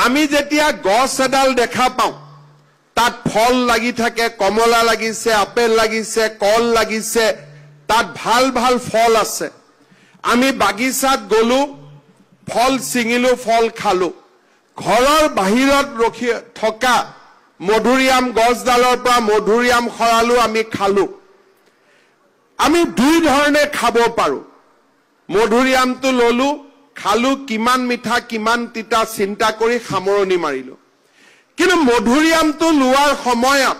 আমি যেতিয়া গছ এডাল দেখা পাওঁ তাত ফল লাগি থাকে, কমলা লাগিছে, আপেল লাগিছে, কল লাগিছে, তাত ভাল ভাল ফল আছে। আমি বাগিচাত গলো, ফল ছিঙিলো, ফল খালো। ঘৰৰ বাহিৰত ৰখি থকা মধুৰিআম গছডালৰ পৰা মধুৰিআম খৰালো, আমি খালো। আমি দুই ধৰণে খাব পাৰো। মধুৰিআমটো ললো, খালো, কিমান মিঠা কিমান তিতা চিন্তা কৰি সামৰণি মাৰিলো। কিন্তু মধুৰিআমটো লোৱাৰ সময়ত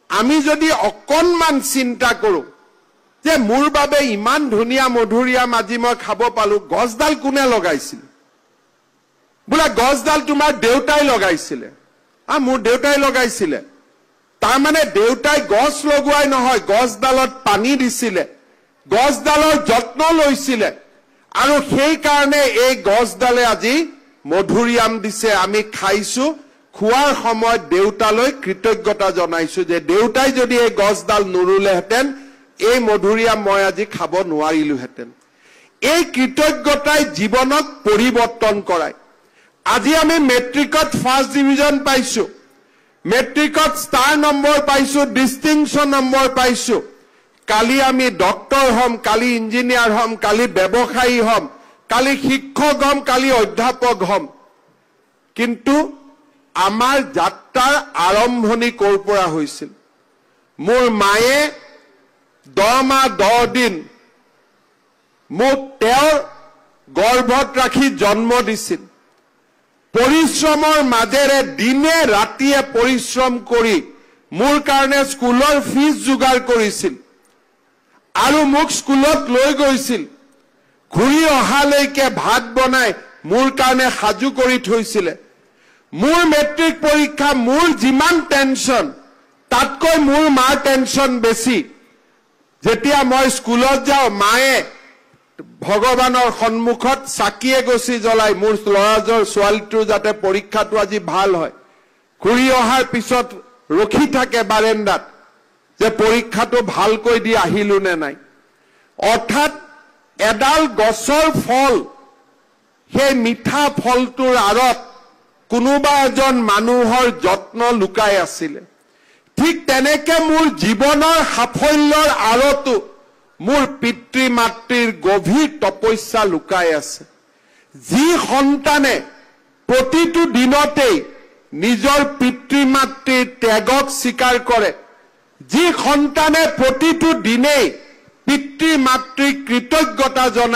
আমি যদি অকণমান চিন্তা কৰো যে মোৰ বাবে ইমান ধুনীয়া মধুৰিআম আজি মই খাব পালো, গছডাল কোনে লগাইছিল? বোলে গছডাল তোমাৰ দেউতাই লগাইছিলে। মোৰ দেউতাই লগাইছিলে। তাৰমানে দেউতাই গছ লগোৱাই নহয়, গছডালত পানী দিছিলে, গছডালৰ যত্ন লৈছিলে, আৰু সেই কাৰণে এই গছডালে আজি মধুৰিআম দিছে, আমি খাইছো। খোৱাৰ সময়ত দেউতালৈ কৃতজ্ঞতা জনাইছো যে দেউতাই যদি এই গছডাল নুৰুলেহেঁতেন এই মধুৰিআম মই আজি খাব নোৱাৰিলোহেঁতেন। এই কৃতজ্ঞতাই জীৱনক পৰিৱৰ্তন কৰায়। আজি আমি মেট্ৰিকত ফাৰ্ষ্ট ডিভিজন পাইছো, মেট্ৰিকত ষ্টাৰ নম্বৰ পাইছো, ডিষ্টিংশ্যন নম্বৰ পাইছো। কালি আমি ডক্টৰ হ'ম, কালি ইঞ্জিনিয়াৰ হ'ম, কালি ব্যৱসায়ী হ'ম, কালি শিক্ষক হ'ম, কালি অধ্যাপক হ'ম। কিন্তু আমাৰ যাত্ৰাৰ আৰম্ভণি ক'ৰ পৰা হৈছিল? মোৰ মায়ে 10 মাহ 10 দিন মোক তেওঁৰ গৰ্ভত ৰাখি জন্ম দিছিল। পৰিশ্ৰমৰ মাজেৰে দিনে ৰাতিয়ে পৰিশ্ৰম কৰি মোৰ কাৰণে স্কুলৰ ফিজ যোগাৰ কৰিছিল আৰু মোক স্কুলত লৈ গৈছিল। ঘূৰি অহালৈকে ভাত বনাই মোৰ কাৰণে সাজু কৰি থৈছিলে। মোৰ মেট্ৰিক পৰীক্ষা, মোৰ যিমান টেনশ্যন তাতকৈ মোৰ মাৰ টেনশ্যন বেছি। যেতিয়া মই স্কুলত যাওঁ, মায়ে ভগৱানৰ সন্মুখত চাকিয়ে গছি জ্বলাই মোৰ ল'ৰাজৰ ছোৱালীটোৰ যাতে পৰীক্ষাটো আজি ভাল হয়। ঘূৰি অহাৰ পিছত ৰখি থাকে বাৰেণ্ডাত যে পৰীক্ষাটো ভালকৈ দি আহিলো নে নাই। অৰ্থাৎ এডাল গছৰ ফল, সেই মিঠা ফলটোৰ আঁৰত কোনোবা এজন মানুহৰ যত্ন লুকাই আছিলে। ঠিক তেনেকে মোৰ জীৱনৰ সাফল্যৰ আঁৰতো মোৰ পিতৃ মাতৃৰ গভীৰ তপস্যা লুকাই আছে। যি সন্তানে প্ৰতিটো দিনতেই নিজৰ পিতৃ মাতৃৰ ত্যাগক স্বীকাৰ কৰে, যি সন্তানে প্ৰতিটো দিনেই পিতৃ মাতৃক কৃতজ্ঞতা জনায়,